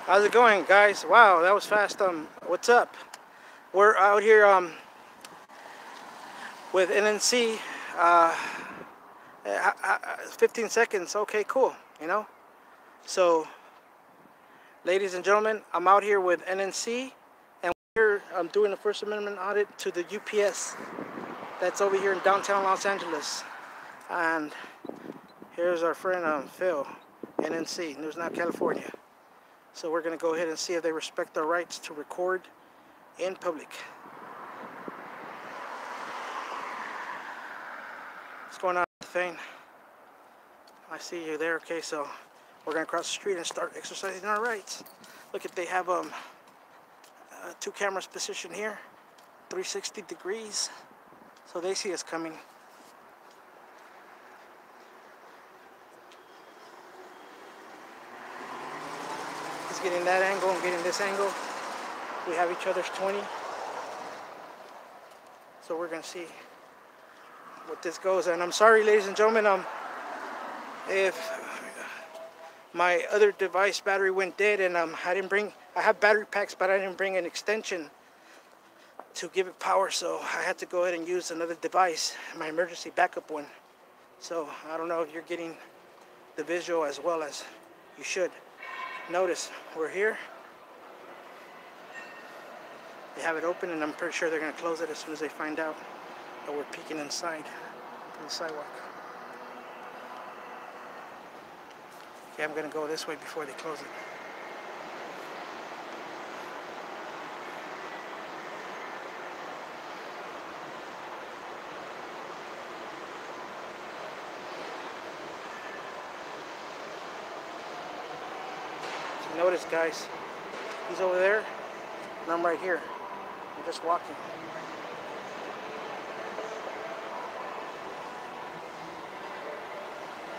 How's it going, guys? Wow, that was fast. What's up? We're out here with N.N.C. 15 seconds. Okay, cool. You know. So, ladies and gentlemen, I'm out here with N.N.C. and we're doing the First Amendment audit to the U.P.S. that's over here in downtown Los Angeles. And here's our friend Phil, N.N.C. News Now, California. So we're going to go ahead and see if they respect our rights to record in public. What's going on, Thane? I see you there. Okay, so we're going to cross the street and start exercising our rights. Look, if they have 2 cameras positioned here, 360 degrees, so they see us coming. Getting that angle and getting this angle. We have each other's 20. So we're gonna see what this goes. And I'm sorry, ladies and gentlemen, if my other device battery went dead and I have battery packs, but I didn't bring an extension to give it power, so I had to go ahead and use another device, my emergency backup one. So I don't know if you're getting the visual as well as you should. Notice we're here. They have it open, and I'm pretty sure they're going to close it as soon as they find out that we're peeking inside from the sidewalk. Okay, I'm going to go this way before they close it. Notice, guys, he's over there and I'm right here. I'm just walking.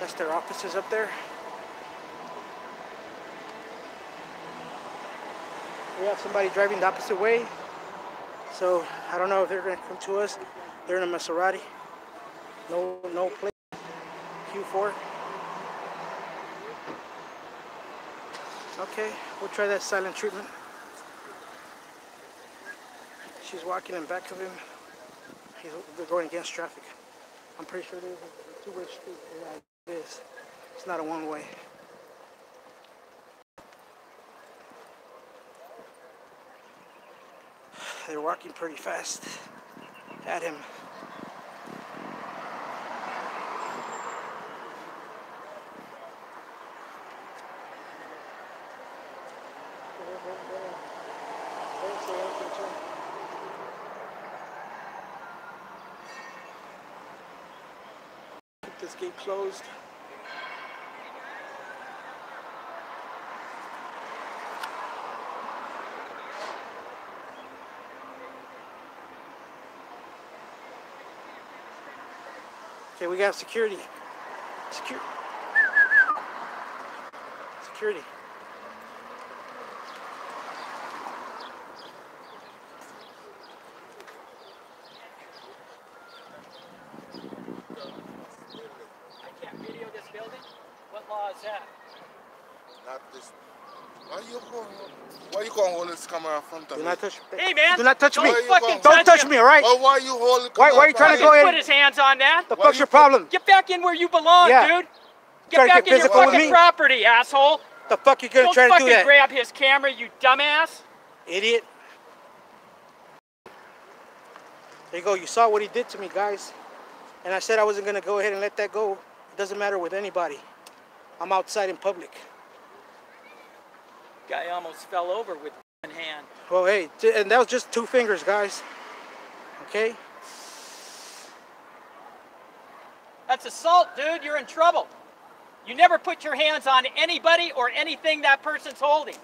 That's their offices up there. We have somebody driving the opposite way, so I don't know if they're going to come to us. They're in a Maserati. No plate. Q4. Okay, we'll try that silent treatment. She's walking in back of him. They're going against traffic. I'm pretty sure there's a 2-way street. Yeah, it is. It's not a 1-way. They're walking pretty fast at him. Keep this gate closed. Okay, we got security. Security. Law is that? Not this. Why you gonna hold this camera in front of me? Do not touch me. Hey, man! Do not touch me. Don't touch me, all right? Well, why are you holding? Why are you trying to go in? Put his hands on that. The fuck's your problem? Get back in where you belong, dude. Get back in your fucking property, asshole. The fuck you gonna try to do that? Don't fucking grab his camera, you dumbass. Idiot. There you go. You saw what he did to me, guys. And I said I wasn't gonna go ahead and let that go. It doesn't matter with anybody. I'm outside in public. Guy almost fell over with one hand. Well, hey, and that was just 2 fingers, guys. Okay? That's assault, dude. You're in trouble. You never put your hands on anybody or anything that person's holding.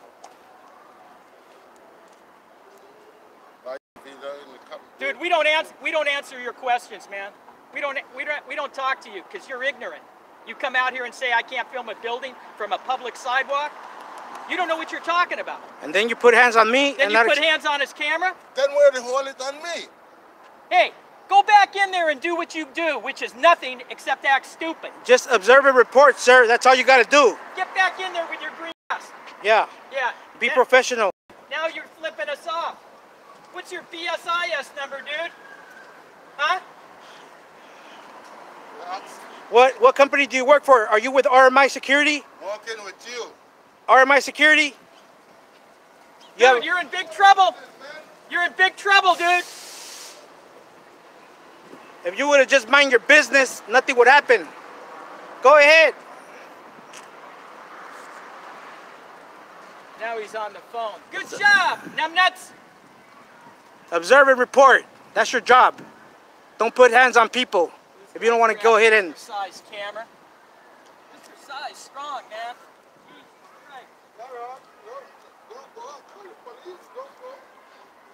Dude, we don't answer your questions, man. We don't talk to you because you're ignorant. You come out here and say I can't film a building from a public sidewalk. You don't know what you're talking about. And then you put hands on me. Then you put hands on his camera? Then where they hold it on me? Hey, go back in there and do what you do, which is nothing except act stupid. Just observe and report, sir. That's all you got to do. Get back in there with your green ass. Yeah. Yeah. Be professional. Now you're flipping us off. What's your BSIS number, dude? Huh? What company do you work for? Are you with RMI Security? Working with you. RMI Security? Dude, you're in big trouble. You're in big trouble, dude. If you would have just mind your business, nothing would happen. Go ahead. Now he's on the phone. Good job, numbnuts. Observe and report. That's your job. Don't put hands on people. If you don't want to go ahead and... Mr. Size camera. Mr. Size strong, man. Jesus Christ.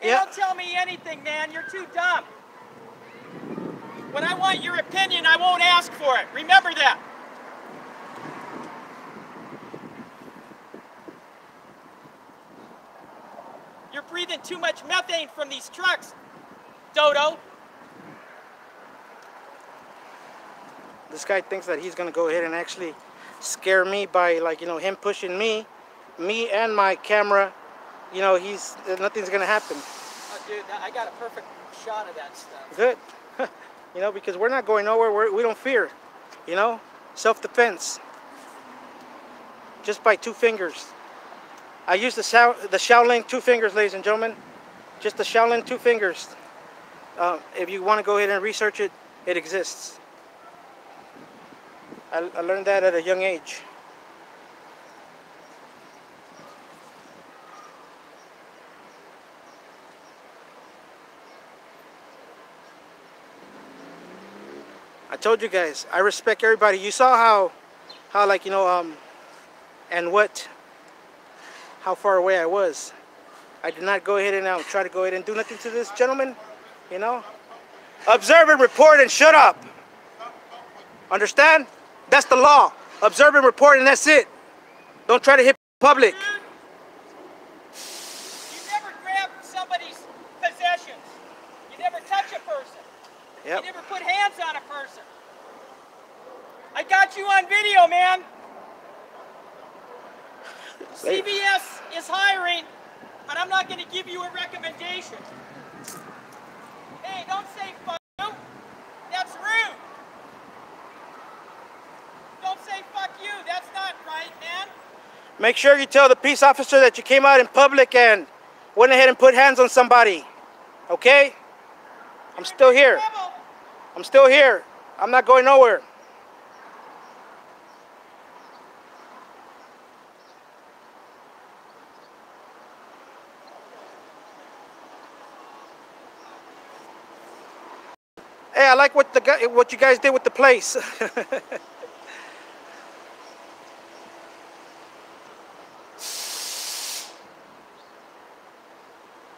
Hey, Yeah. don't tell me anything, man. You're too dumb. When I want your opinion, I won't ask for it. Remember that. You're breathing too much methane from these trucks, Dodo. This guy thinks that he's going to go ahead and actually scare me by, like, you know, him pushing me and my camera. You know, nothing's going to happen. Oh, dude, I got a perfect shot of that stuff. Good. You know, because we're not going nowhere. We don't fear. You know, self-defense. Just by 2 fingers. I use the Shaolin 2 fingers, ladies and gentlemen. Just the Shaolin 2 fingers. If you want to go ahead and research it, it exists. I learned that at a young age. I told you guys, I respect everybody. You saw how like, you know, how far away I was. I did not go ahead and try to go ahead and do nothing to this gentleman, you know. Observe and report and shut up. Understand? That's the law. Observe and report and that's it. Don't try to hit public. Dude, you never grab somebody's possessions. You never touch a person. Yep. You never put hands on a person. I got you on video, man. CBS is hiring, but I'm not going to give you a recommendation. Hey, don't say fuck you. That's rude. Don't say fuck you. That's not right, man. Make sure you tell the peace officer that you came out in public and went ahead and put hands on somebody. Okay? I'm still here. I'm still here. I'm not going nowhere. Hey, I like what you guys did with the place.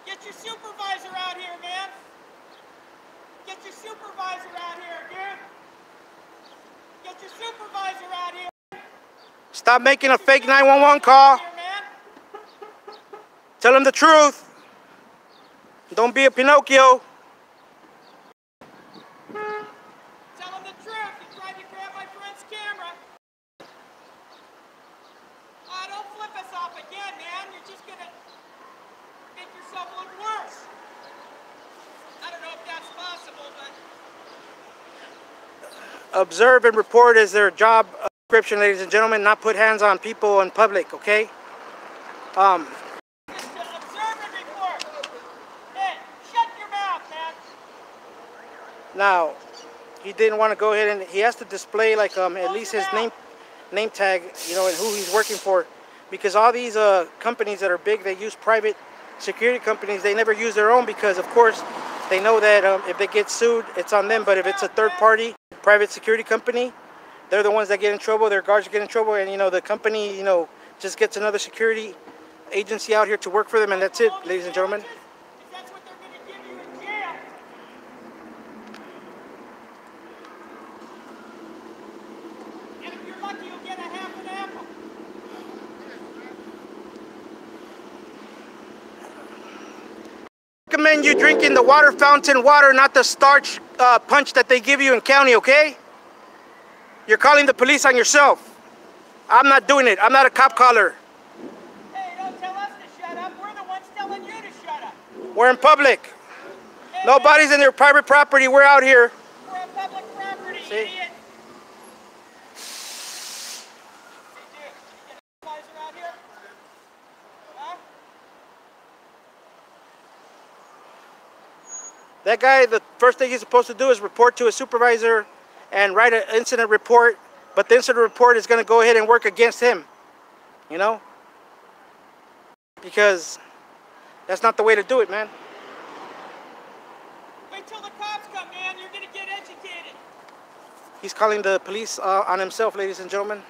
Get your supervisor out here, man. Get your supervisor out here, dude. Get your supervisor out here. Stop making a fake 911 call. Tell him the truth. Don't be a Pinocchio. Tell him the truth. You tried to grab my friend's camera. Oh, don't flip us off again, man. You're just gonna make yourself look worse. I don't know if that's possible, but... Observe and report is their job description, ladies and gentlemen. Not put hands on people in public, okay? Observe and report. Hey, shut your mouth, man. Now, he didn't want to go ahead and he has to display like at least his name tag, you know, and who he's working for, because all these companies that are big, they use private security companies. They never use their own because, of course, they know that if they get sued, it's on them. But if it's a third-party private security company, they're the ones that get in trouble. Their guards get in trouble, and you know the company, you know, just gets another security agency out here to work for them, and that's it, ladies and gentlemen. That's what they're going to give you in jail. And if you're lucky, you'll get a half an apple. I recommend you drinking the water fountain water, not the starch punch that they give you in county, okay? You're calling the police on yourself. I'm not doing it. I'm not a cop caller. We're in public. Nobody's in their private property. We're out here. We're on public property, See? idiot. Hey, dude, you get a supervisor out here? Huh? That guy, the first thing he's supposed to do is report to his supervisor and write an incident report. But the incident report is going to go ahead and work against him. You know? Because that's not the way to do it, man. Wait till the cops come, man. You're gonna get educated. He's calling the police on himself, ladies and gentlemen.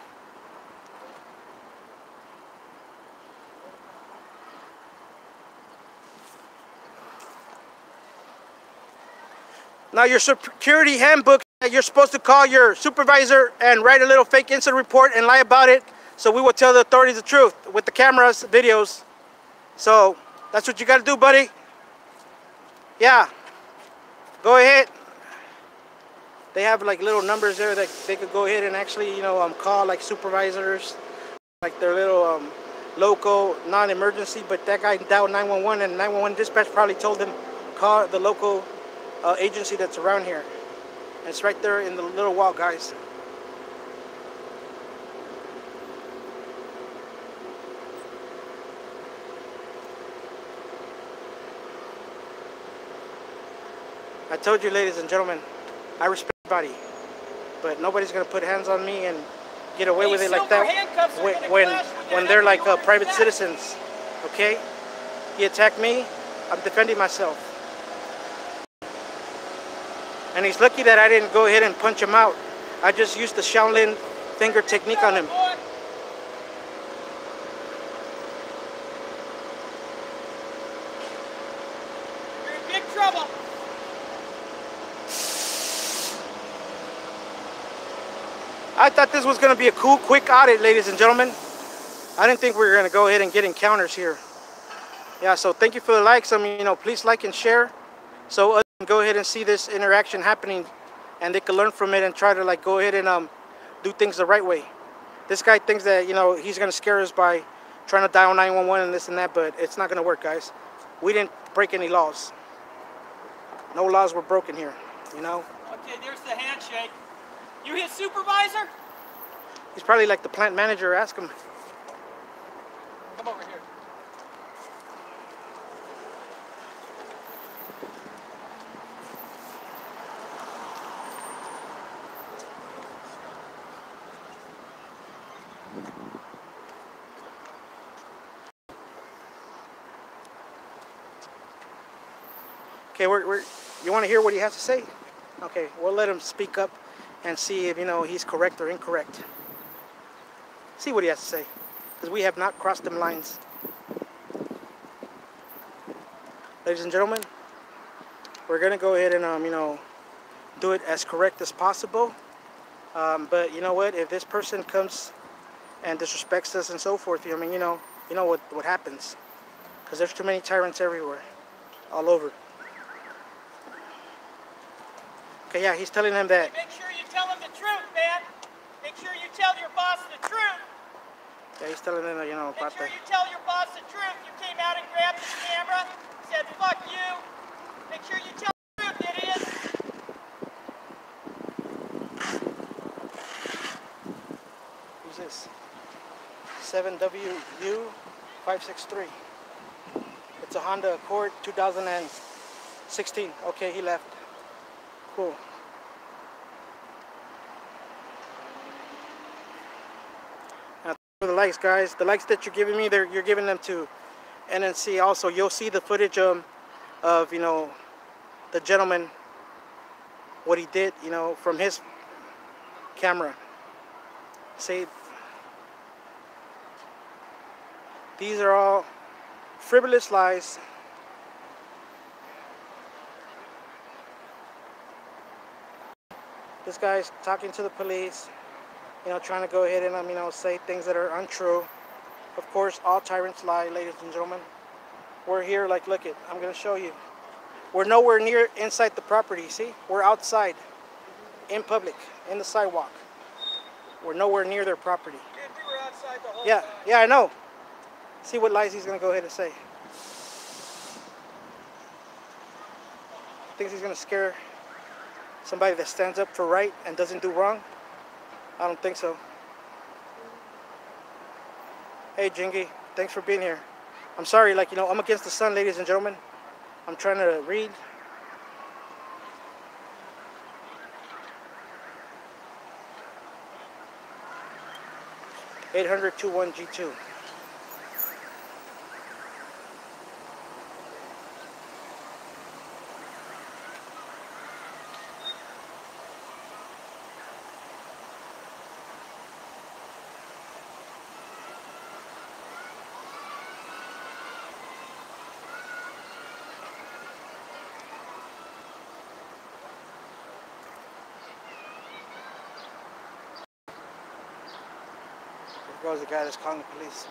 Now your security handbook, you're supposed to call your supervisor and write a little fake incident report and lie about it, so we will tell the authorities the truth with the cameras, videos. So that's what you got to do, buddy. Yeah. Go ahead. They have like little numbers there that they could go ahead and actually, you know, call like supervisors, like their little local non-emergency. But that guy dialed 911, and 911 dispatch probably told him call the local agency that's around here. And it's right there in the little wall, guys. I told you, ladies and gentlemen, I respect everybody, but nobody's gonna put hands on me and get away with it like that when they're like private citizens. Okay? He attacked me. I'm defending myself. And he's lucky that I didn't go ahead and punch him out. I just used the Shaolin finger technique on him. You're in big trouble. I thought this was going to be a cool, quick audit, ladies and gentlemen. I didn't think we were going to go ahead and get encounters here. Yeah, so thank you for the likes. I mean, you know, please like and share so others can go ahead and see this interaction happening and they can learn from it and try to like go ahead and do things the right way. This guy thinks that, you know, he's going to scare us by trying to dial 911 and this and that, but it's not going to work, guys. We didn't break any laws. No laws were broken here, you know. Okay, there's the handshake. You his supervisor? He's probably like the plant manager. Ask him. Come over here. Okay, you want to hear what he has to say? Okay, we'll let him speak up and see if, you know, he's correct or incorrect. See what he has to say, because we have not crossed them lines. Ladies and gentlemen, we're going to go ahead and, you know, do it as correct as possible. But you know what? If this person comes and disrespects us and so forth, I mean, you know what happens. Because there's too many tyrants everywhere, all over. Okay, yeah, he's telling him that. Make sure you tell him the truth, man. Make sure you tell your boss the truth. Yeah, he's telling them, you know, about Make sure that. you tell your boss the truth. You came out and grabbed the camera, said, fuck you. Make sure you tell the truth, idiot. Who's this? 7WU563. It's a Honda Accord 2016. Okay, he left. Cool. Now, for the likes, guys, the likes that you're giving me, you're giving them to N.N.C. Also, you'll see the footage of, you know, the gentleman, what he did, you know, from his camera. See, these are all frivolous lies. This guy's talking to the police, you know, trying to go ahead and, you know, say things that are untrue. Of course, all tyrants lie, ladies and gentlemen. We're here, like, look it, I'm going to show you. We're nowhere near inside the property, see? We're outside, in public, in the sidewalk. We're nowhere near their property. Dude, we were outside the whole Yeah, time. yeah, I know. See what lies he's going to go ahead and say. thinks he's gonna scare somebody that stands up for right and doesn't do wrong? I don't think so. Hey, Jingy, thanks for being here. I'm sorry, like, you know, I'm against the sun, ladies and gentlemen. I'm trying to read. (800-21G2). There goes the guy that's calling the police.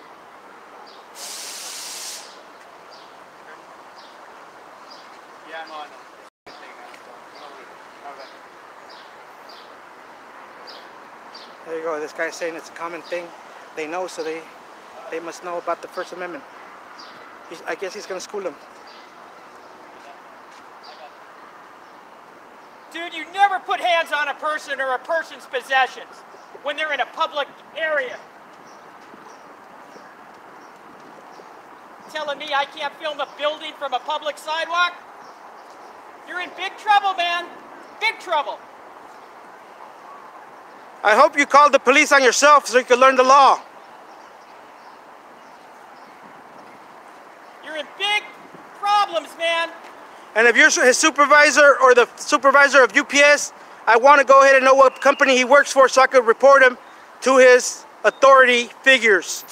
Yeah, no, I know. There you go. This guy's saying it's a common thing. They know, so they must know about the First Amendment. I guess he's gonna school them. Dude, you never put hands on a person or a person's possessions when they're in a public area. Telling me I can't film a building from a public sidewalk? You're in big trouble, man. Big trouble. I hope you called the police on yourself so you can learn the law. You're in big problems, man. And if you're his supervisor or the supervisor of U.P.S, I want to go ahead and know what company he works for so I could report him to his authority figures.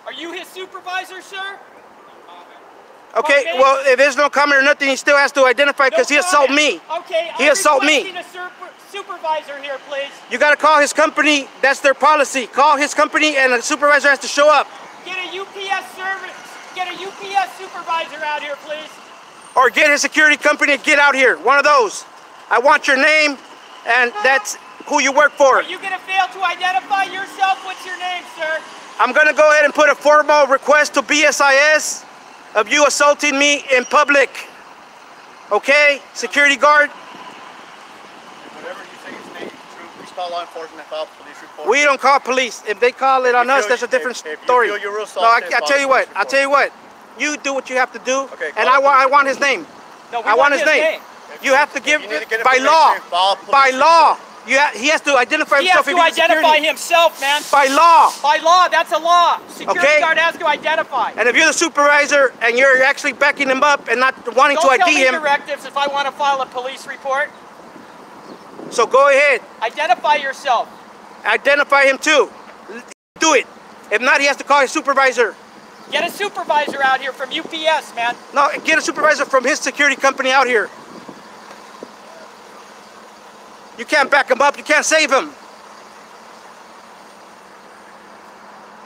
Are you his supervisor, sir? Okay, well, if there's no comment or nothing, he still has to identify because he assaulted me. Okay, He assaulted me. a supervisor here, please. You got to call his company. That's their policy. Call his company and the supervisor has to show up. Get a UPS service. Get a UPS supervisor out here, please. Or get his security company to get out here. One of those. I want your name, and that's who you work for. Are you going to fail to identify yourself? What's your name, sir? I'm going to go ahead and put a formal request to BSIS of you assaulting me in public. Okay? Security guard? Whatever you think is true, please call law enforcement and file a police report. We don't call police. If they call it on us, that's a different story. If you feel you're No, I'll tell you what. I'll tell you what. You do what you have to do, Okay, and I want his name. No, we I want his name. You have to give by law. By law. He has to identify He has himself. to identify himself, man. By law. By law, that's a law. Security Okay. guard has to identify. And if you're the supervisor and you're actually backing him up and not wanting Don't to tell ID me him, directives if I want to file a police report. so go ahead. Identify yourself. Identify him too. Do it. If not, he has to call his supervisor. Get a supervisor out here from UPS, man. No, get a supervisor from his security company out here. You can't back him up. You can't save him.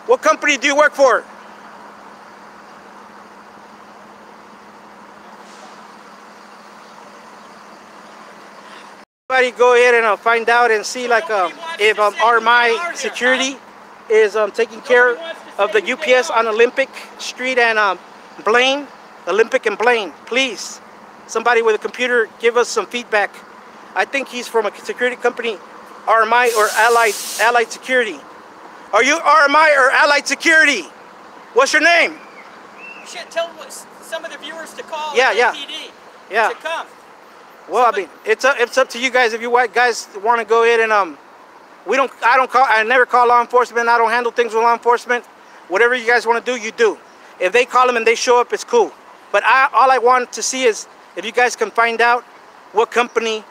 What company do you work for? Everybody go ahead and find out and see like if RMI security is taking care of the UPS on Olympic Street and Blaine. Olympic and Blaine, please. Somebody with a computer, give us some feedback. I think he's from a security company, RMI or Allied Security. Are you RMI or Allied Security? What's your name? You should tell some of the viewers to call Yeah. PD Yeah. to come. Well, I mean, it's up to you guys. If you guys want to go ahead and I never call law enforcement. I don't handle things with law enforcement. Whatever you guys want to do, you do. If they call them and they show up, it's cool. But all I want to see is if you guys can find out what company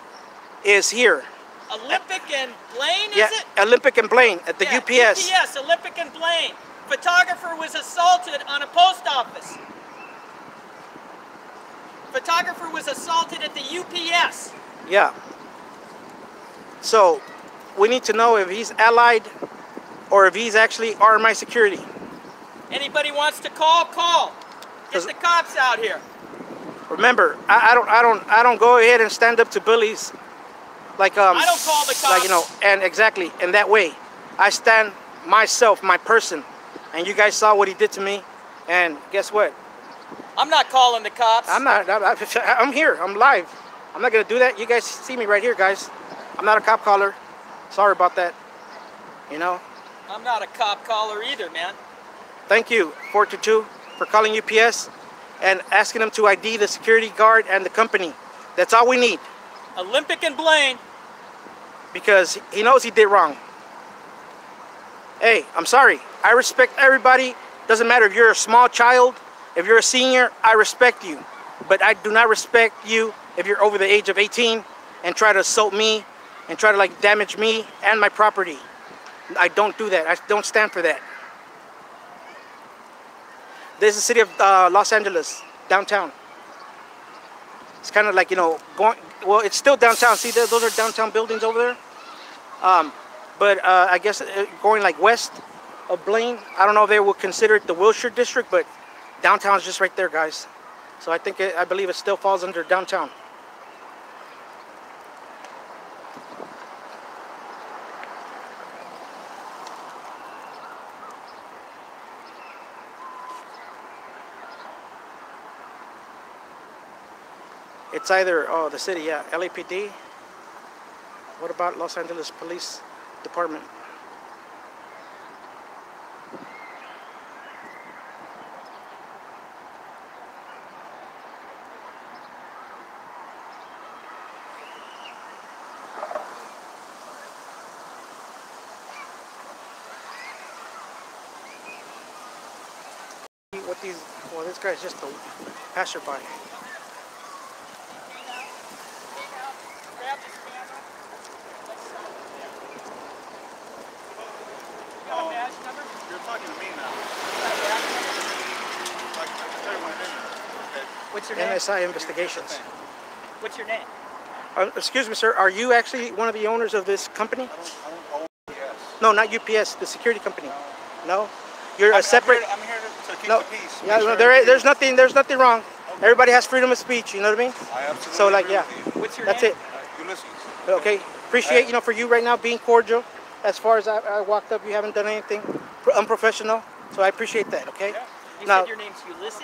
is here. Olympic and Blaine, Yeah, is it? Olympic and Blaine at the Yeah, UPS. UPS, Olympic and Blaine. Photographer was assaulted on a post office. Photographer was assaulted at the UPS. Yeah. So we need to know if he's Allied or if he's actually RMI Security. Anybody wants to call, call. Get the cops out here. Remember, I don't go ahead and stand up to bullies like I don't call the cops. like, you know, and exactly in that way. I stand myself, my person, and you guys saw what he did to me, and guess what? I'm not calling the cops. I'm here. I'm live. I'm not gonna do that. You guys see me right here, guys. I'm not a cop caller. Sorry about that. You know. I'm not a cop caller either, man. Thank you, 422, for calling UPS and asking them to ID the security guard and the company. That's all we need. Olympic and Blaine. Because he knows he did wrong. Hey, I'm sorry. I respect everybody. Doesn't matter if you're a small child, if you're a senior, I respect you. But I do not respect you if you're over the age of 18 and try to assault me and try to like damage me and my property. I don't do that. I don't stand for that. This is the city of Los Angeles, downtown. It's kind of like, you know, well, it's still downtown. See, those are downtown buildings over there. But I guess going like west of Blaine, I don't know if they would consider it the Wilshire district, but downtown's just right there, guys. So I believe it still falls under downtown. It's either, oh, the city, yeah, LAPD. What about Los Angeles Police Department? What these, well, this guy's just a passerby. You're talking to me now. What's your name? N.N.C investigations. What's your name? Excuse me, sir. Are you actually one of the owners of this company? I don't own U.S. No, not UPS, the security company. No? You're a separate... I'm here to keep No, the peace. yeah, no, there's nothing wrong. Everybody has freedom of speech, you know what I mean? I absolutely So, like, agree yeah. with you. What's your That's name? it. Ulysses. Okay. Appreciate, you know, for you right now being cordial. As far as I walked up, you haven't done anything unprofessional. So I appreciate that, okay? Yeah. You Now, said your name's Ulysses?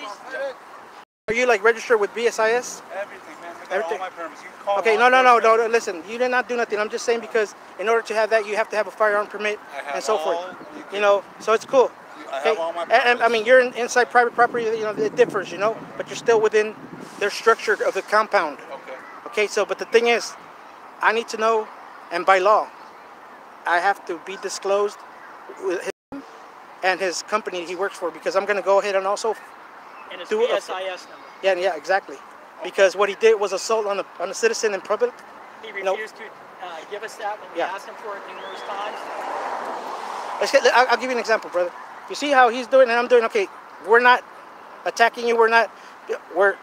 are you like registered with BSIS? Everything, man. I got Everything. all my permits. You can call Okay, law no, enforcement. listen, you did not do nothing. I'm just saying because in order to have that, you have to have a firearm permit I have and so forth. all- You know, so it's cool. I Okay, have all my and I permits. mean, you're inside private property, you know, it differs, you know, but you're still within their structure of the compound. Okay. Okay, so, but the thing is, I need to know, and by law, I have to be disclosed with him and his company he works for because I'm going to go ahead and also And his do a- BSIS number. yeah, exactly. Because what he did was assault on a citizen in public. He know- refused to give us that when we Yeah. asked him for it numerous times. I'll give you an example, brother. You see how he's doing and I'm doing. Okay, we're not attacking you. We're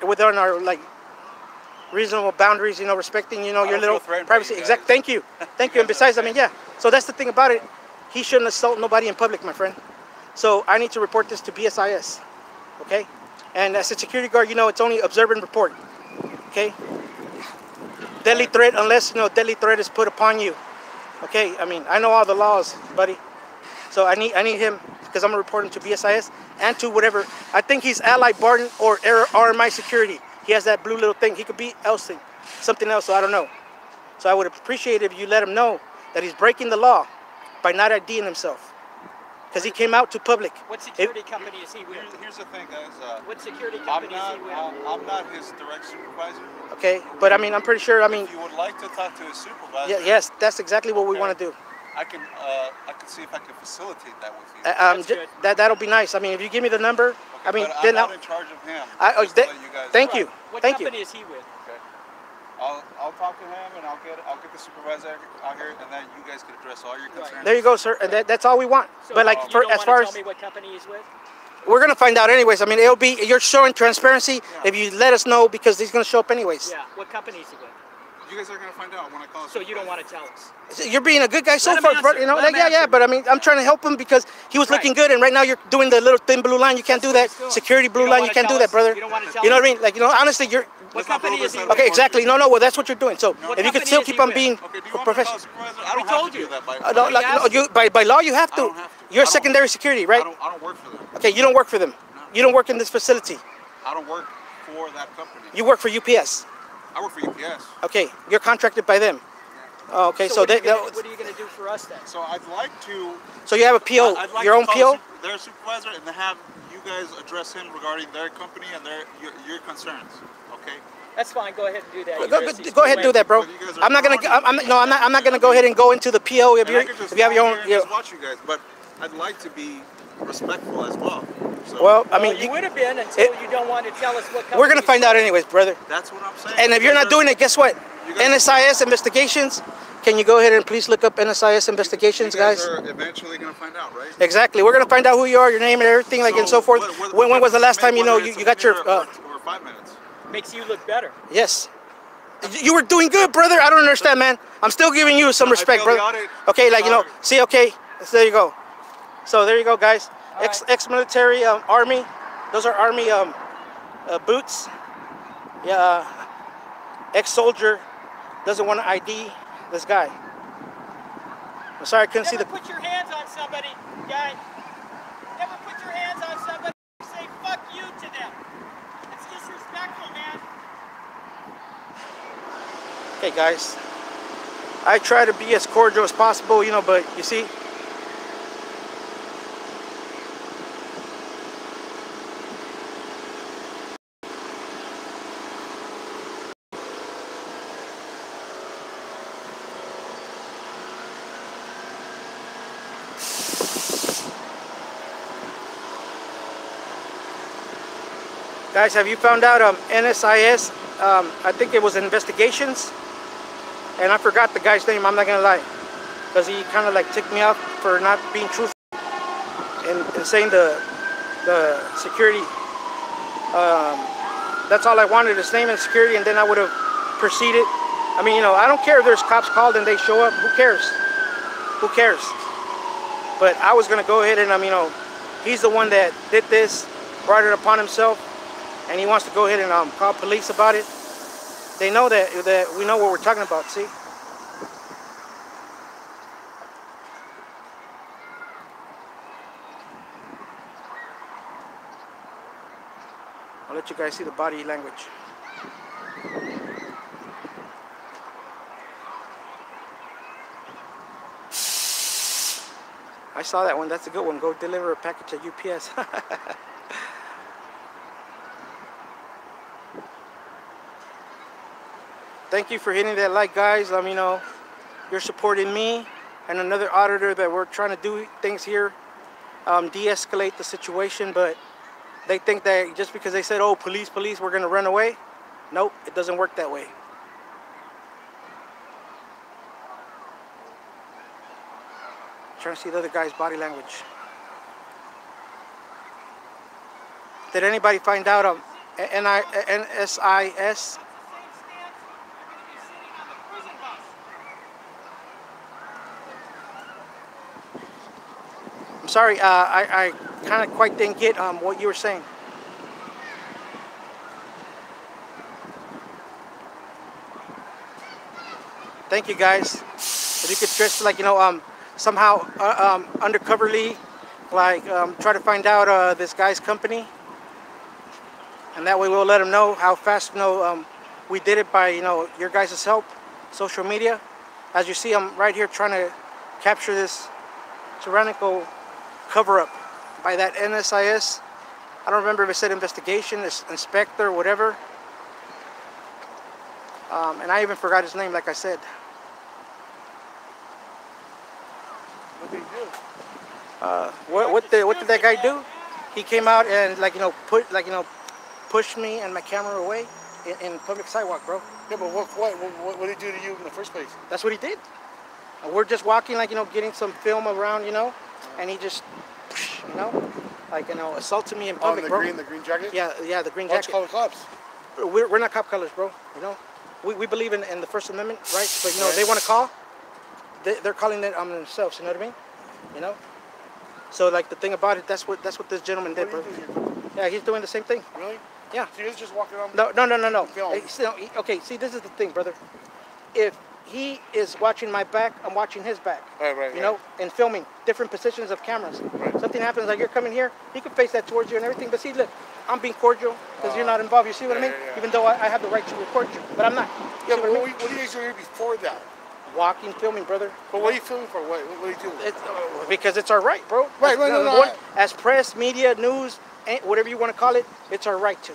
within our like reasonable boundaries. You know, respecting, you know, I your don't feel little threatened by privacy. you Exact. guys. Thank you. Thank you. And besides, I mean, yeah. So that's the thing about it. He shouldn't assault nobody in public, my friend. So I need to report this to BSIS. Okay. And as a security guard, you know, it's only observe and report. Okay. Deadly threat, unless, you know, deadly threat is put upon you. Okay. I mean, I know all the laws, buddy. So I need him because I'm gonna report him to BSIS and to whatever. I think he's Allied Barton or RMI Security. He has that blue little thing. He could be something else. So I don't know. So I would appreciate it if you let him know that he's breaking the law by not IDing himself because he came out to public. What security company is he with? Here's the thing, guys. What security I'm company is not. he with? I'm not his direct supervisor. Okay, but I mean, I'm pretty sure. I mean, If you would like to talk to his supervisor, yes, that's exactly what we Okay. want to do. I can see if I can facilitate that with you. That's good. That'll be nice. I mean, if you give me the number, I mean, but I'm then not in charge of him. I just to let you guys thank know. you, What thank you. company is he with? Okay. I'll talk to him and I'll get the supervisor out here, and then you guys can address all your concerns. There you go, sir. And that's all we want. So But like, you don't as want far to as tell me what company he's with? we're gonna find out anyways. I mean, you're showing transparency if you let us know because he's gonna show up anyways. Yeah. What company is he with? You guys are gonna find out when I call. So you don't want to tell us? You're being a good guy so Let him far, answer. you know. Let Like, him yeah, answer. but I mean, I'm trying to help him because he was looking good, and right now you're doing the little thin blue line. You can't do that. That's what he's doing. Security blue You don't line. wanna You can't tell do that, us? brother. You don't wanna tell You know what I us? mean? Like, you know, honestly, you're. What company is he with? Okay, exactly. No, well, that's what you're doing. So What if you could company still is keep he on with? being Okay, do you want me to call a professional. supervisor? I We don't have told to you. do that by. No, like, no, you by law you have I to. don't have to. You're I don't- secondary security, right? I don't work for them. Okay, you don't work for them. You don't work in this facility. I don't work for that company. You work for UPS. I work for U.P.S. Okay, you're contracted by them. Oh, okay, so what are you going to do for us then? So I'd like to. So you have a PO, I'd like your to own call PO? their supervisor and have you guys address him regarding their company and your concerns. Okay. That's fine. Go ahead and do that. Go ahead and do that, bro. I'm not gonna. I'm not gonna go ahead and go into the PO if you have your own. Just watch you guys, but I'd like to be respectful as well. So Well, I mean, you would have been until you don't want to tell us what company. We're gonna find out anyways, brother. that's what I'm saying. And if you're not doing it, guess what? NSIS investigations. Can you go ahead and please look up NSIS investigations, you guys? Guys? Are eventually gonna find out, right? Exactly. We're gonna find out who you are, your name, and everything, like and so forth. When was the last time you got your? Or 5 minutes. Makes you look better. Yes. You were doing good, brother. I don't understand, man. I'm still giving you some respect, brother. Okay, like see, okay. So there you go. So there you go, guys. Ex-military, army. Those are army boots. Yeah. Ex-soldier doesn't want to ID this guy. I'm sorry, I couldn't see the. Never put your hands on somebody, guy. Never put your hands on somebody. Say fuck you to them. It's disrespectful, man. Okay, guys. I try to be as cordial as possible, but you see. Guys, have you found out NSIS? I think it was investigations, and I forgot the guy's name. I'm not gonna lie, because he kind of like ticked me off for not being truthful and saying the security. That's all I wanted, his name and security, and then I would have proceeded. I mean, I don't care if there's cops called and they show up. Who cares? Who cares? But I was gonna go ahead and he's the one that did this, brought it upon himself. And he wants to go ahead and call police about it. They know that we know what we're talking about, see? I'll let you guys see the body language. I saw that one. That's a good one. Go deliver a package at U.P.S. Thank you for hitting that like, guys. You're supporting me and another auditor that we're trying to do things here, de-escalate the situation, but they think that just because they said, oh, police, we're gonna run away. Nope, it doesn't work that way. Trying to see the other guy's body language. Did anybody find out NSIS? I'm sorry, I kind of quite didn't get what you were saying. Thank you, guys. If you could dress like, somehow undercoverly, like try to find out this guy's company. And that way we'll let them know how fast, we did it by, your guys' help, social media. As you see, I'm right here trying to capture this tyrannical cover-up by that NSIS. I don't remember if it said investigation, inspector, whatever. And I even forgot his name, like I said. What did he do? What did that guy do? He came out and pushed me and my camera away in public sidewalk, bro. Yeah, but what did he do to you in the first place? That's what he did. We're just walking, getting some film around, and he just, assaulted me in public, bro. The green jacket? Yeah, the green Why don't jacket. you call the cops? We're not cop colors, bro. We believe in the First Amendment, right? But they want to call. They're calling it themselves. You know what I mean? So the thing about it, that's what this gentleman did, bro. Yeah, he's doing the same thing. Really? Yeah. So he was just walking around. No. Film. Okay, see, this is the thing, brother. If he is watching my back, I'm watching his back. Right. You know, and filming different positions of cameras. Right. Something happens, like you're coming here, he could face that towards you and everything. But see, look, I'm being cordial because you're not involved. You see what I mean? Yeah. Even though I have the right to record you, but I'm not. Yeah, See but what I mean? what are you guys doing here before that? Walking, filming, brother. But what are you filming for? What are you doing? It's, because it's our right, bro. Right, That's no. number one. As press, media, news, whatever you want to call it, it's our right to.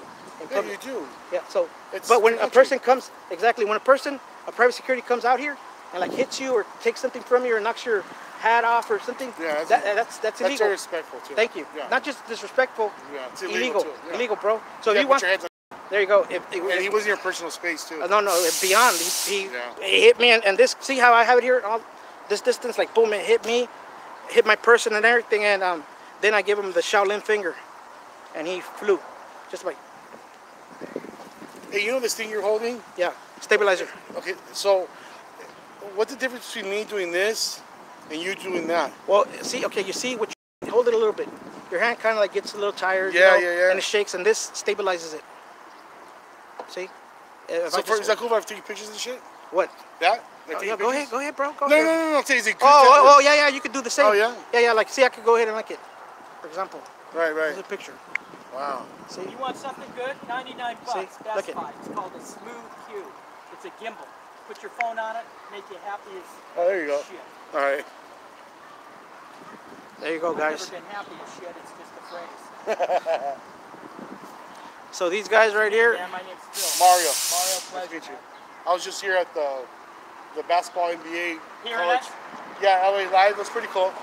Yeah, you do. Yeah. So, It's but when the a country. person comes, exactly, when a private security comes out here and like hits you or takes something from you or knocks your hat off or something, Yeah, that's illegal. That's irrespectful too. Thank you. Yeah. Not just disrespectful. Yeah, it's Illegal. too. Yeah. Illegal, bro. So You if you gotta put want, your hands there you go. and he was in your personal space too. No, beyond. He Yeah. hit me, and this. See how I have it here? All this distance, like boom, it hit me, hit my person and everything, and then I give him the Shaolin finger, and he flew, just like Hey, you know this thing you're holding? yeah, stabilizer. Okay, so what's the difference between me doing this and you doing that? Well, see, okay, you see what you hold it a little bit. Your hand kind of like gets a little tired, Yeah, you know, yeah. and it shakes, and this stabilizes it. See? If So I just- is that cool if I take pictures and shit? what? That? Oh, Like yeah, taking go pictures? ahead, bro. Go No, ahead. no. Is it Oh, yeah, you could do the same. Oh, yeah? Yeah, like, see, I could go ahead and like it, for example. Right. Here's a picture. Wow. See? You want something good? 99 bucks. See? Best Look it. Buy. It's called a Smooth Cube. It's a gimbal. Put your phone on it, make you happy as Oh, there you go. shit. All right. There you go, I've guys. never been happy as shit. It's just a phrase. So these guys right here, Yeah, my name's Phil. Mario. Mario, Nice to pleasure. meet you. I was just here at the basketball NBA Here college. at? Yeah, LA Live. That's pretty cool.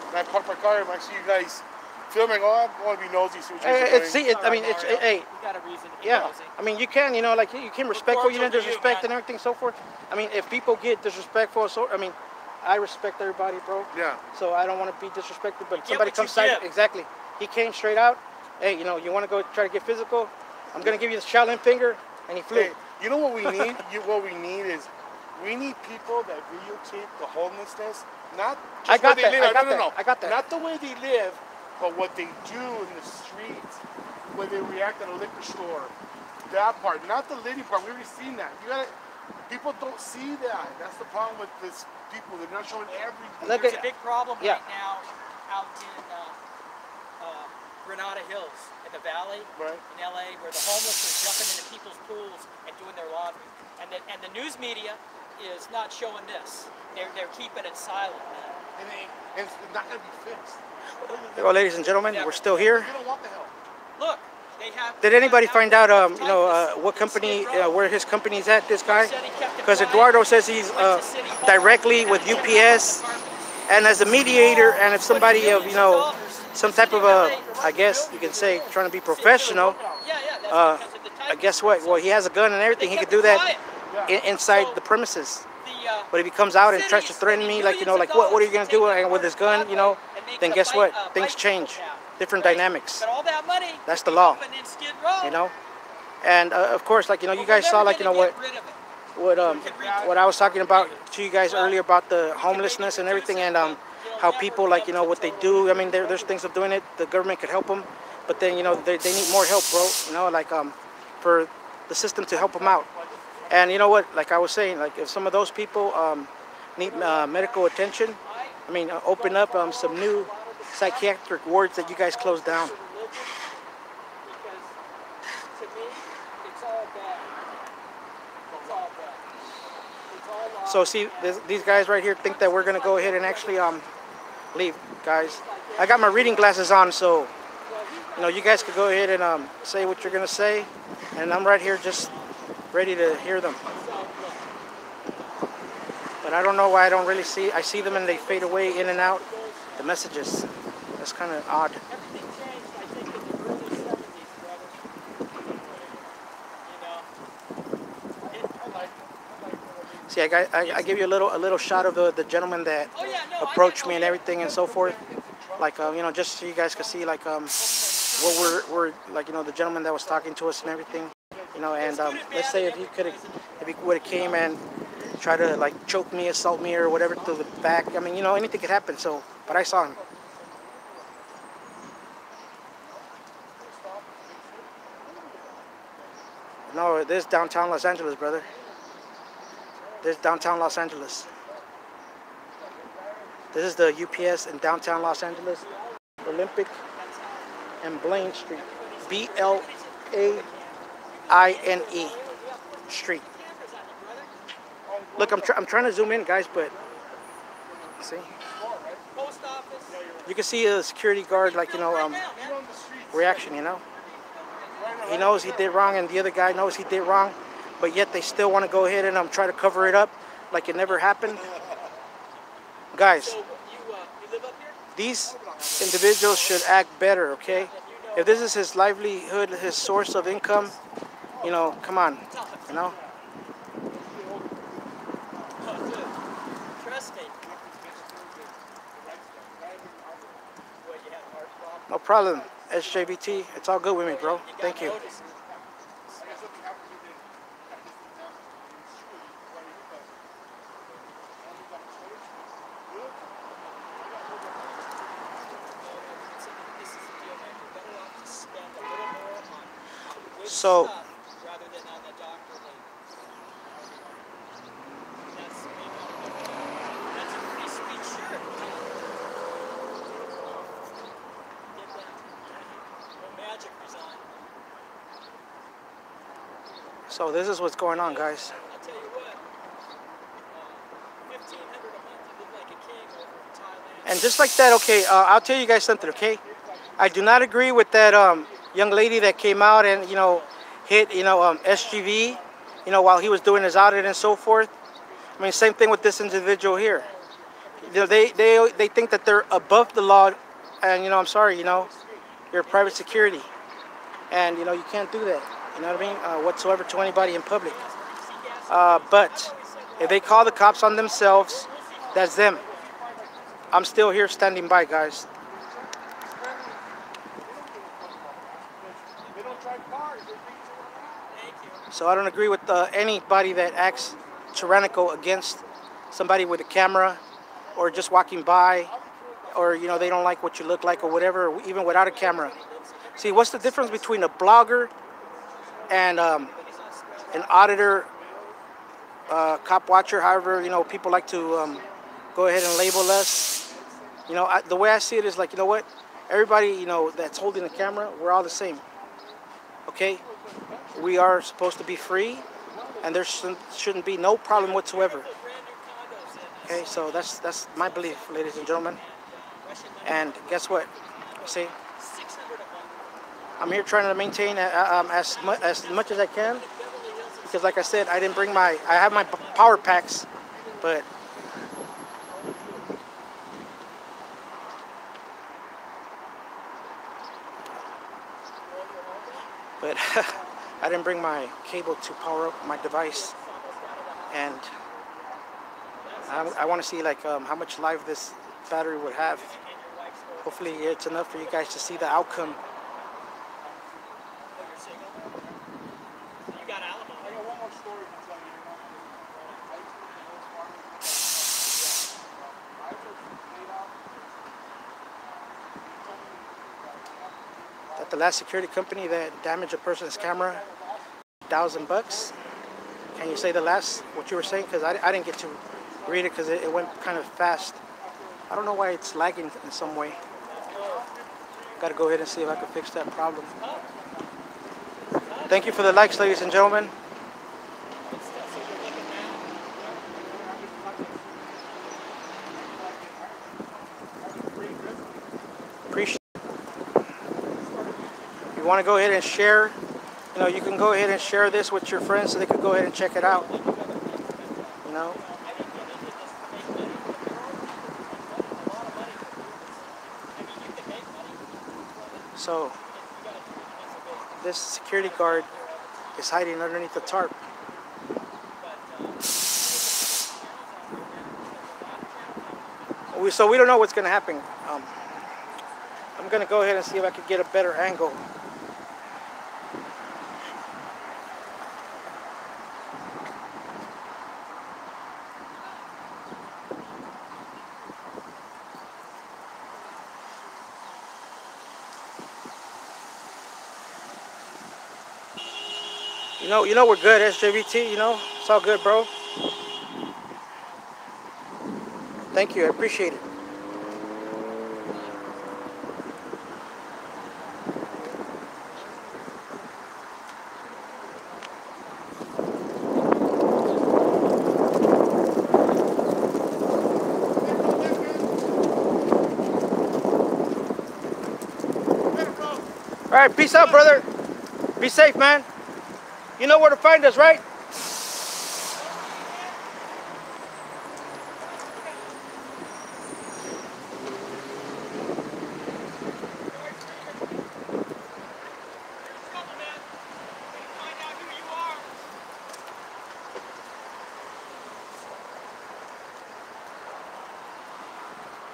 And I parked my car and I see you guys filming. Oh, I want to be nosy, see what you guys are doing. see, I mean, it's, hey, You got a reason to be yeah. nosy. I mean, you can, you know, like you can respectful, you know, cordial to you, disrespect man. and everything, so forth. I mean, if people get disrespectful, so I mean, I respect everybody, bro. Yeah. So I don't want to be disrespected, but if get somebody what you comes side, give. exactly. He came straight out. Hey, you know, you want to go try to get physical? I'm gonna give you the Shaolin finger, and he flew. Hey, you know what we need? What we need is we need people that videotape the homelessness, not just I got where they that, live. I got No. that, I got that. Not the way they live, but what they do in the streets, when they react at a liquor store. That part, not the living part. We already seen that. People don't see that. That's the problem with this people. They're not showing everything. Look There's at- a big problem Yeah. right now out in Granada Hills in the valley Right. in LA, where the homeless are jumping into people's pools and doing their laundry. And the news media is not showing this. They're keeping it silent, man. And it's not going to be fixed. Well, ladies and gentlemen, we're still here. They don't want the help. Look, they have. Did anybody find out, Typhus you know, in what Skid company, Row. where his company's at? This guy, Said he kept it because quiet, Eduardo says he's went to City Hall, directly with had U.P.S. and as a mediator, and if somebody of, you know, some type of a, I guess you can say, trying to be professional. Yeah, that's because of the Typhus. Guess what? Well, he has a gun and everything. He could do that inside the premises. But if he comes out and tries to threaten me, like, you know, like, what are you going to do with his gun, you know, then guess what? Things change. Different dynamics. But all that money, That's the law, in Skid Row. you know? And, of course, like, you know, you But we're guys saw, never like, you know, gonna what get rid of it. what I was talking about to you guys earlier about the homelessness and everything, and how people, like, you know, what they do. I mean, there's things of doing it. The government could help them, but then, you know, they need more help, bro. You know, like, for the system to help them out. And you know what? Like I was saying, like if some of those people need medical attention, I mean, open up some new psychiatric wards that you guys closed down. Because to me, it's all bad. It's all bad. It's all So see, these guys right here think that we're gonna go ahead and actually leave, guys. I got my reading glasses on, so you know you guys could go ahead and say what you're gonna say, and I'm right here just ready to hear them. But I don't know why I don't really see. I see them and they fade away in and out. The messages. That's kind of odd. Everything changed, I think, in the early 70s, brother. You know, See, I give you a little shot of the gentleman that oh yeah, no, approached me and everything and so forth. Like you know, just so you guys can see like what we're like, you know, the gentleman that was talking to us and everything. You know, and let's say if he would have came and tried to like choke me, assault me, or whatever through the back. I mean, you know, anything could happen. So, but I saw him. No, this is downtown Los Angeles, brother. This is downtown Los Angeles. This is the U.P.S. in downtown Los Angeles. Olympic and Blaine Street. B-L-A-I-N-E Street. Look, I'm trying to zoom in, guys, but see, you can see a security guard, like, reaction. He knows he did wrong, and the other guy knows he did wrong, but yet they still want to go ahead and try to cover it up like it never happened. Guys, these individuals should act better, okay? If this is his livelihood, his source of income, come on, No problem, SJBT. It's all good with me, bro. Thank you. So, rather than on the doctor label. That's a pretty sweet shirt. Get that. No magic resigned. So this is what's going on, guys. I'll tell you what. $1,500 a month, you look like a king over in Thailand. And just like that, okay, I'll tell you guys something, okay? I do not agree with that young lady that came out and, hit, SGV, while he was doing his audit and so forth. I mean, same thing with this individual here. They think that they're above the law, and, I'm sorry, you're private security. And, you can't do that, you know what I mean, whatsoever to anybody in public. But if they call the cops on themselves, that's them. I'm still here standing by, guys. So I don't agree with anybody that acts tyrannical against somebody with a camera or just walking by, or they don't like what you look like or whatever, even without a camera. See, what's the difference between a blogger and an auditor, cop watcher, however people like to go ahead and label us? The way I see it is like, what? Everybody that's holding the camera, we're all the same. Okay? We are supposed to be free, and there shouldn't be no problem whatsoever. Okay, so that's my belief, ladies and gentlemen. And guess what? See, I'm here trying to maintain as much as I can, because like I said, I didn't bring I have my power packs, but I didn't bring my cable to power up my device, and I want to see like how much life this battery would have. Hopefully it's enough for you guys to see the outcome. The last security company that damaged a person's camera, $1,000. Can you say the last, what you were saying? Because I didn't get to read it because it went kind of fast. I don't know why it's lagging in some way. Got to go ahead and see if I can fix that problem. Thank you for the likes, ladies and gentlemen. Appreciate it. If you want to go ahead and share, you can go ahead and share this with your friends so they can go ahead and check it out. So this security guard is hiding underneath the tarp. So we don't know what's going to happen. I'm going to go ahead and see if I can get a better angle. You know we're good, SJVT, it's all good, bro. Thank you. I appreciate it. All right, peace out, brother. Be safe, man. You know where to find us, right?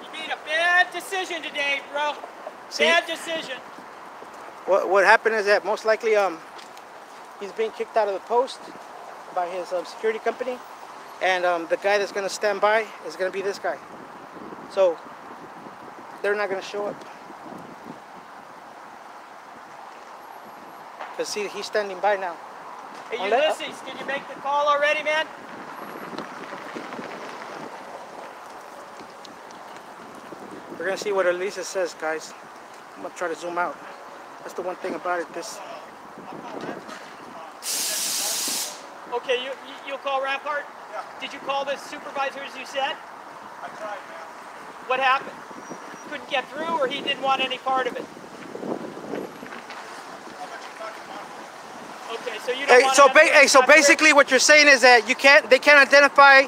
You made a bad decision today, bro. See? Bad decision. What happened is that most likely he's being kicked out of the post by his security company, and the guy that's going to stand by is going to be this guy. So they're not going to show up because see, he's standing by now. Hey, Ulysses, did you make the call already, man? We're going to see what Elisa says, guys. I'm going to try to zoom out. That's the one thing about it. Okay, you'll call Rampart? Yeah. Did you call the supervisors you said? I tried, man. What happened? Couldn't get through, or he didn't want any part of it? Okay, so you don't want to so basically what you're saying is that they can't identify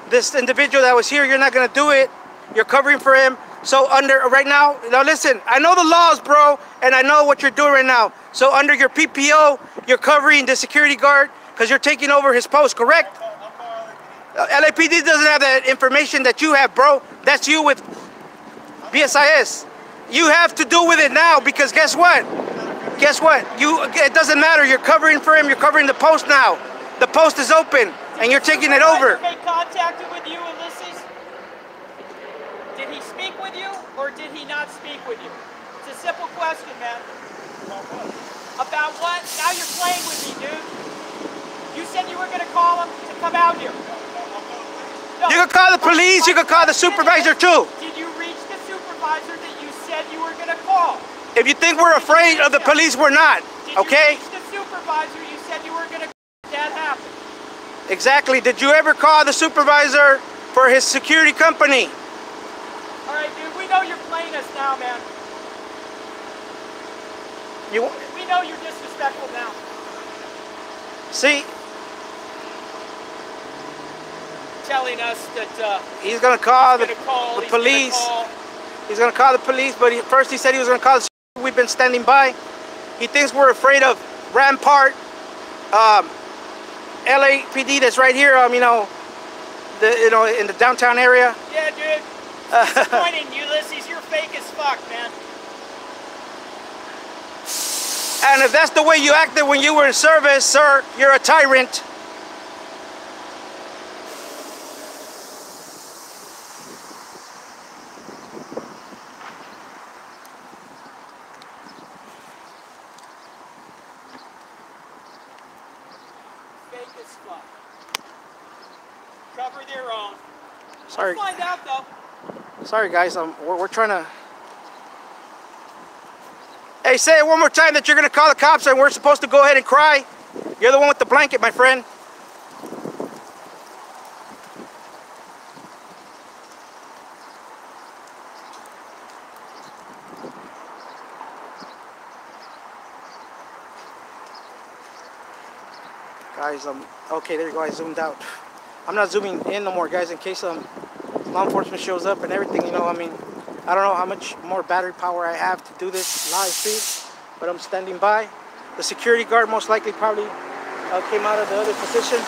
this individual that was here. You're not going to do it. You're covering for him. So right now listen, I know the laws, bro, and I know what you're doing right now. So under your PPO, you're covering the security guard because you're taking over his post, correct? LAPD doesn't have that information that you have, bro. That's you with BSIS. You have to do with it now because guess what? Guess what? It doesn't matter. You're covering for him. You're covering the post now. The post is open, and you're taking it over. Did he make contact with you, Ulysses? Did he speak with you, or did he not speak with you? It's a simple question, man. About what? Now you're playing with me, dude. You said you were going to call him to come out here. No. You can call the police. You can call the supervisor, too. Did you reach the supervisor that you said you were going to call? If you think we're afraid of the police, we're not, okay? Did you reach the supervisor you said you were going to call? That happened. Exactly. Did you ever call the supervisor for his security company? All right, dude, we know you're playing us now, man. We know you're disrespectful now. See? Telling us that he's going to call the police. He's going to call the police, but first he said he was going to call the security. We've been standing by. He thinks we're afraid of Rampart, LAPD that's right here, in the downtown area. Yeah, dude. It's disappointing, Ulysses. You're fake as fuck, man. And if that's the way you acted when you were in service, sir, you're a tyrant. Fake as fuck. Cover their own. Sorry. Let's find out, though. Sorry, guys. We're trying to. Hey, say it one more time that you're going to call the cops and we're supposed to go ahead and cry. You're the one with the blanket, my friend. Guys, okay, there you go. I zoomed out. I'm not zooming in no more, guys, in case law enforcement shows up and everything. I don't know how much more battery power I have to do this live stream, but I'm standing by. The security guard most likely probably came out of the other position.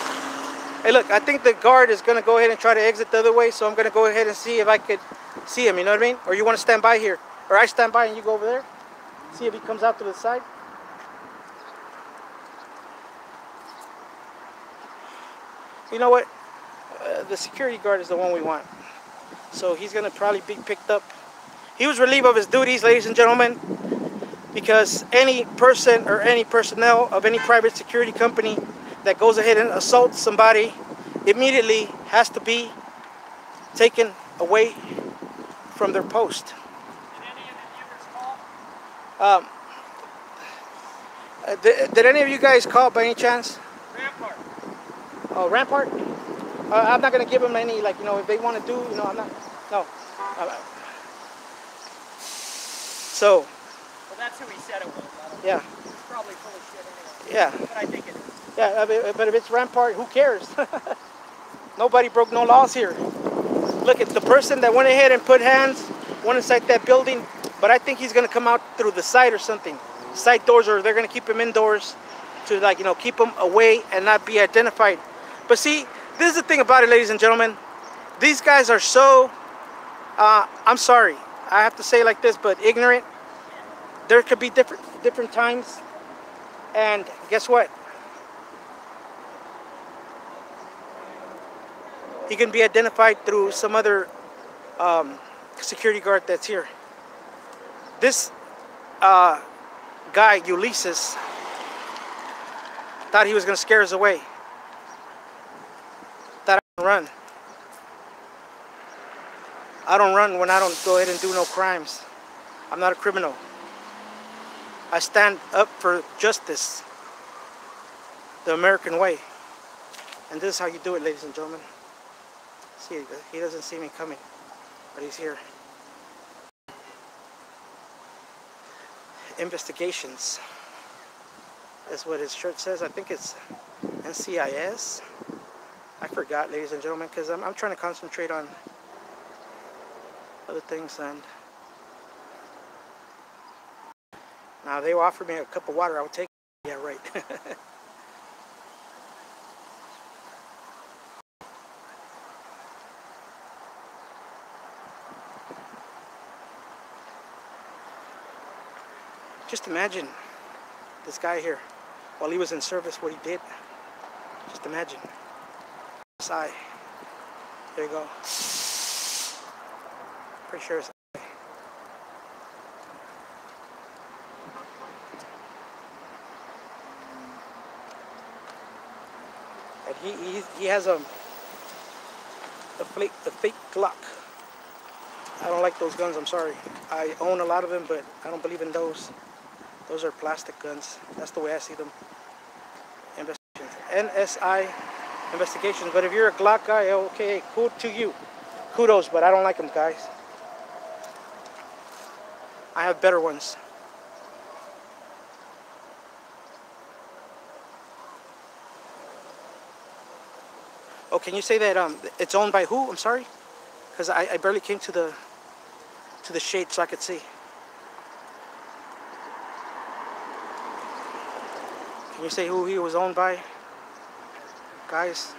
Hey, look, I think the guard is going to go ahead and try to exit the other way, so I'm going to go ahead and see if I could see him, you know what I mean? Or you want to stand by here? Or I stand by and you go over there? See if he comes out to the side? You know what? The security guard is the one we want. So he's going to probably be picked up. He was relieved of his duties, ladies and gentlemen, because any person or any personnel of any private security company that goes ahead and assaults somebody immediately has to be taken away from their post. Did any of the neighbors call? Did any of you guys call by any chance? Rampart. Oh, Rampart? I'm not going to give them any, like, you know, if they want to do, you know, I'm not, no. So. Well, that's who he said it was. Yeah. It's probably full of shit anyway. Yeah. But I think it is. Yeah, but if it's Rampart, who cares? Nobody broke no laws here. Look, it's the person that went ahead and put hands, went inside that building, but I think he's going to come out through the side or something. Side doors, or they're going to keep him indoors to, like, you know, keep him away and not be identified. But see, this is the thing about it, ladies and gentlemen. These guys are so, I'm sorry, I have to say it like this, but ignorant. There could be different times, and guess what? He can be identified through some other security guard that's here. This guy, Ulysses, thought he was going to scare us away. Thought I don't run. I don't run when I don't go ahead and do no crimes. I'm not a criminal. I stand up for justice, the American way. And this is how you do it, ladies and gentlemen. See, he doesn't see me coming, but he's here. Investigations. That's what his shirt says. I think it's NCIS. I forgot, ladies and gentlemen, because I'm trying to concentrate on other things. And now they offered me a cup of water. I would take it. Yeah, right. Just imagine this guy here, while he was in service, what he did. Just imagine. Sigh. There you go. Pretty sure it's. And he has a fake Glock. I don't like those guns. I'm sorry. I own a lot of them, but I don't believe in those. Those are plastic guns. That's the way I see them. Investigations. NSI investigations. But if you're a Glock guy, okay, cool to you. Kudos, but I don't like them, guys. I have better ones. Oh, can you say that it's owned by who? I'm sorry, because I barely came to the shade so I could see. Can you say who he was owned by, guys?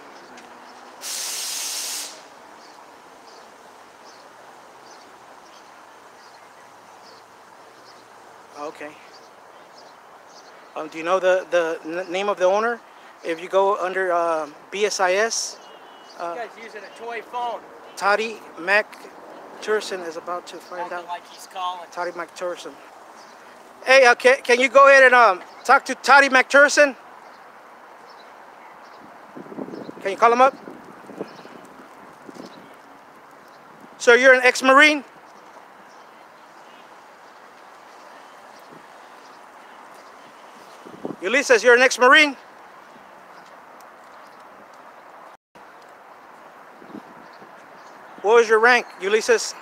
Okay. Do you know the name of the owner? If you go under BSIS, this guy's using a toy phone. Toddy McTurson is about to find out. Like he's calling. Toddy McTurson. Hey, can you go ahead and talk to Toddy McTurson? Can you call him up? So you're an ex-Marine? Ulysses, you're an ex-Marine? What was your rank, Ulysses?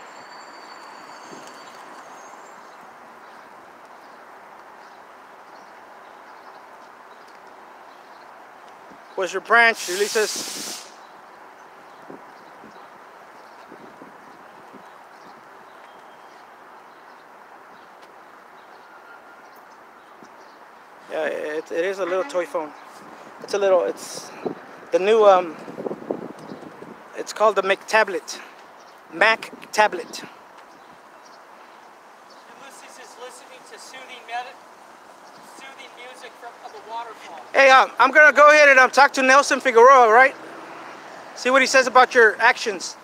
What's your branch, Ulysses? Yeah, it is a little toy phone. It's the new, it's called the Mac tablet. Mac tablet. Ulysses is listening to soothing music from the waterfall. Hey, I'm gonna go ahead and talk to Nelson Figueroa, right? See what he says about your actions.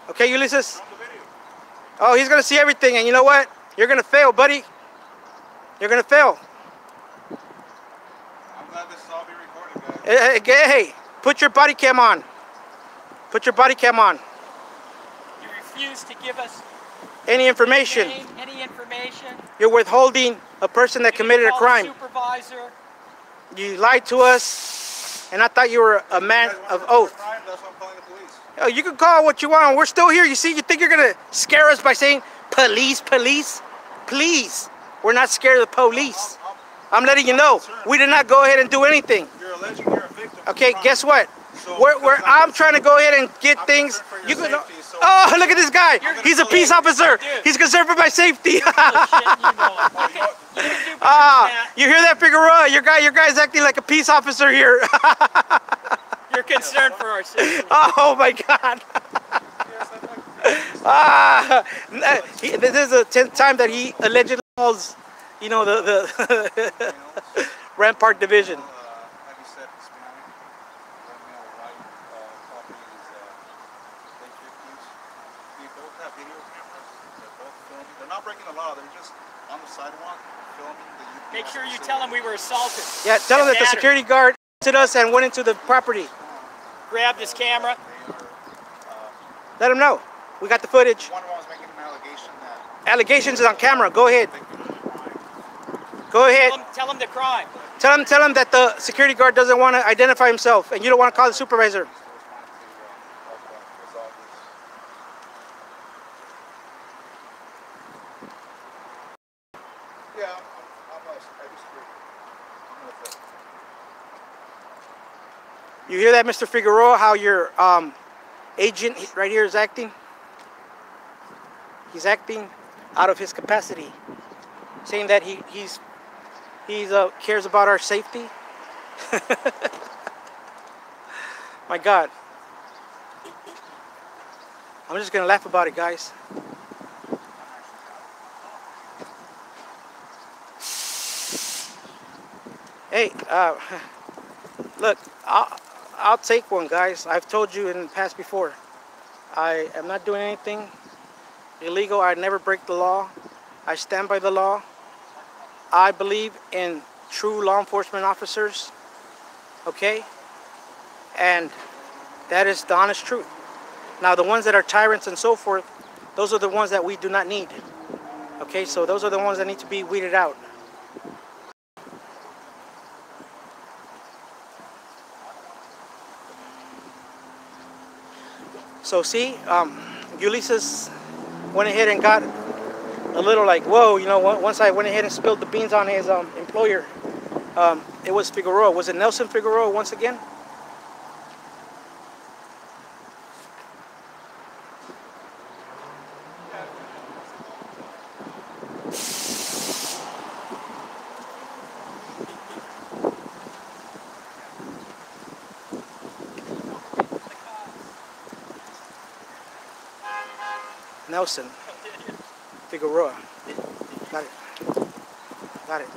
Okay, Ulysses? Oh, he's gonna see everything, and you know what? You're gonna fail, buddy. You're gonna fail. I'm glad this is all being recorded, guys. Hey, put your body cam on. Put your body cam on. refuse to give us any information. any information. You're withholding a person that committed a Call crime. the supervisor. You lied to us, and I thought you were a man of oath. That's why I'm calling the police. Oh, you can call what you want. We're still here. You see, you think you're gonna scare us by saying police, police? Please, we're not scared of the police. I'm letting you know, we did not go ahead and do anything. You're alleging you're a victim. Okay, guess what? So, I'm trying to go ahead and get things. You can. Oh, look at this guy. He's a peace officer. He's concerned for my safety. You hear that, Figueroa? Your guy's acting like a peace officer here. You're concerned for our safety. Oh my God. This is the 10th time that he allegedly calls, you know, the Rampart Division. Like you said, Hispanic, male, white, properties, late 50s. They both have video cameras. They're both filming. They're not breaking the law. They're just on the sidewalk filming the U.P.S. Make sure you tell them we were assaulted. Yeah, tell them that the security guard hit us and went into the property. Grab this camera. Let them know. We got the footage. One of them was making an allegation that Allegations is on camera. Go ahead. Go ahead. Tell them the crime. Tell him that the security guard doesn't want to identify himself and you don't want to call the supervisor. Yeah, I disagree. I'm with it. You hear that, Mr. Figueroa, how your agent right here is acting? He's acting out of his capacity, saying that he cares about our safety. My God. I'm just gonna laugh about it, guys. Hey, look, I'll take one, guys. I've told you in the past before. I am not doing anything illegal. I never break the law. I stand by the law. I believe in true law enforcement officers. Okay? And that is the honest truth. Now, the ones that are tyrants and so forth, those are the ones that we do not need. Okay? So those are the ones that need to be weeded out. So see, Ulysses went ahead and got a little like, whoa, you know, once I went ahead and spilled the beans on his employer, it was Figueroa. Was it Nelson Figueroa once again? Nelson Figueroa. Got it. Got it.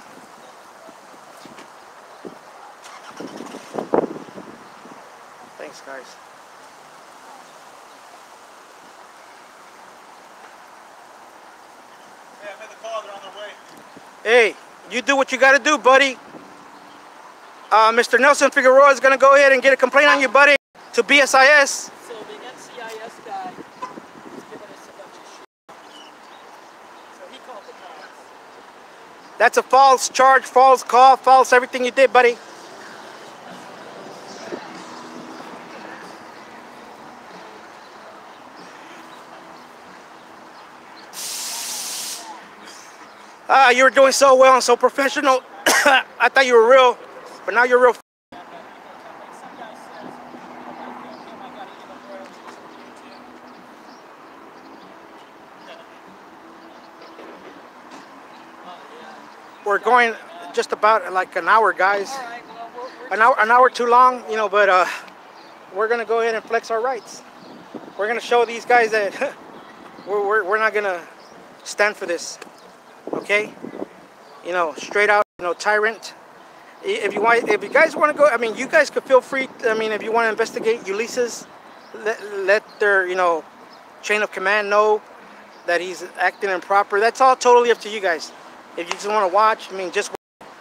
Thanks, guys. Hey, I made the call. They're on their way. Hey, you do what you got to do, buddy. Mr. Nelson Figueroa is going to go ahead and get a complaint on you, buddy, to BSIS. So the NCIS guy is giving us a bunch of shit. So he called the cops. That's a false charge, false call, false everything you did, buddy. You were doing so well and so professional. I thought you were real, but now you're real. Some guy says, I gotta give him royalties from YouTube. We're going just about like an hour, guys. All right, well, An hour too long, you know, but we're gonna go ahead and flex our rights. We're gonna show these guys that we're not gonna stand for this. Okay, you know, straight out, you know, tyrant. If you guys want to go, I mean, you guys could feel free. I mean, if you want to investigate Ulysses, let their, you know, chain of command know that he's acting improper. That's all totally up to you guys. If you just want to watch, I mean, just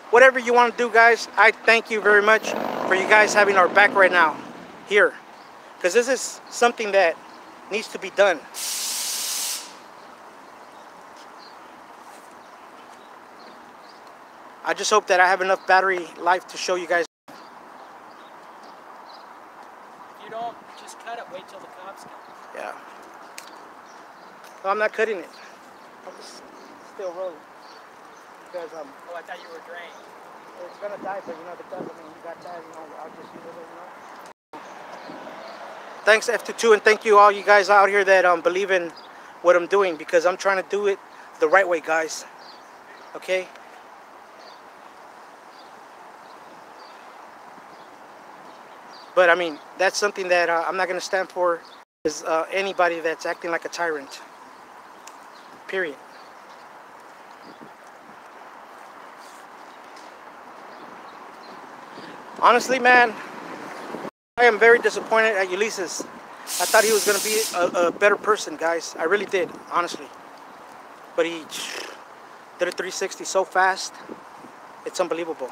whatever you want to do, guys. I thank you very much for you guys having our back right now here, because this is something that needs to be done. I just hope that I have enough battery life to show you guys. If you don't, just cut it. Wait till the cops come. Yeah. No, I'm not cutting it. I'm just still rolling. Because Oh, I thought you were drained. it's gonna die, but you know, because I mean, you got that, you know, I'll just use it, you know. Thanks F22, and thank you all you guys out here that believe in what I'm doing, because I'm trying to do it the right way, guys. Okay? But I mean, that's something that I'm not gonna stand for, is anybody that's acting like a tyrant. Period. Honestly, man, I am very disappointed at Ulysses. I thought he was going to be a better person, guys. I really did, honestly. But he did a 360 so fast. It's unbelievable.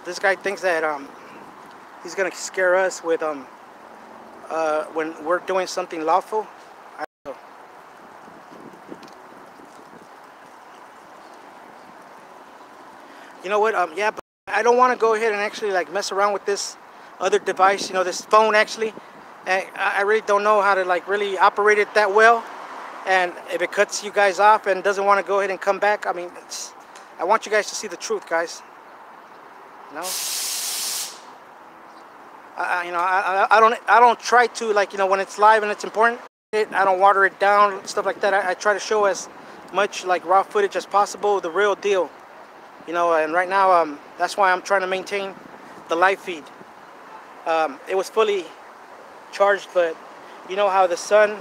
This guy thinks that he's gonna scare us with when we're doing something lawful. I don't know. You know what? Yeah, but I don't want to go ahead and actually like mess around with this other device. You know, this phone actually. And I really don't know how to like really operate it that well. And if it cuts you guys off and doesn't want to go ahead and come back, I mean, I want you guys to see the truth, guys. You know, I don't try to, like, you know, when it's live and it's important, I don't water it down, stuff like that. I try to show as much like raw footage as possible, the real deal. You know, and right now that's why I'm trying to maintain the live feed. It was fully charged, but you know how the sun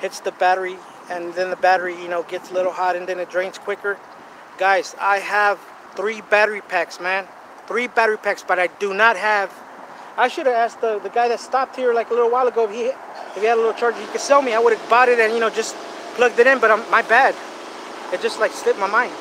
hits the battery and then the battery, you know, gets a little hot and then it drains quicker. Guys, I have 3 battery packs, man. 3 battery packs, but I do not have. I should have asked the guy that stopped here like a little while ago if he had a little charger he could sell me. I would have bought it and, you know, just plugged it in, but my bad. It just like slipped my mind.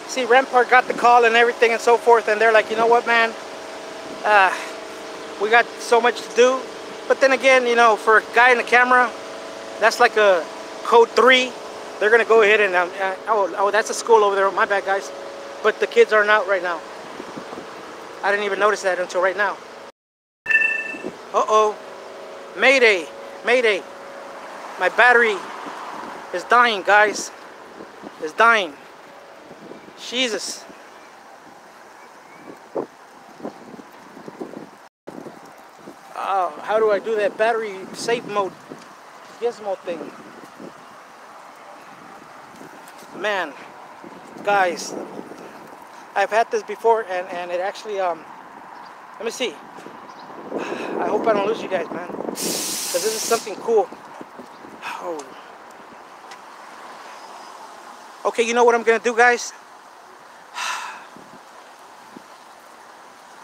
See, Rampart got the call and everything and so forth, and they're like, you know what, man, we got so much to do. But then again, you know, for a guy in the camera, that's like a code 3. They're gonna go ahead and oh, that's a school over there. My bad, guys. But the kids aren't out right now. I didn't even notice that until right now. Uh-oh, mayday, mayday. My battery is dying, guys. It's dying. Jesus. Oh, how do I do that battery safe mode gizmo thing? Man, guys, I've had this before and it actually, let me see. I hope I don't lose you guys, man, because this is something cool. Oh. Okay, you know what I'm gonna do, guys?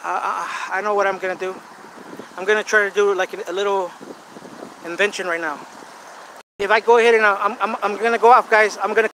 I know what I'm gonna do. I'm gonna try to do like a little invention right now. If I go ahead and I'm gonna go off, guys, I'm gonna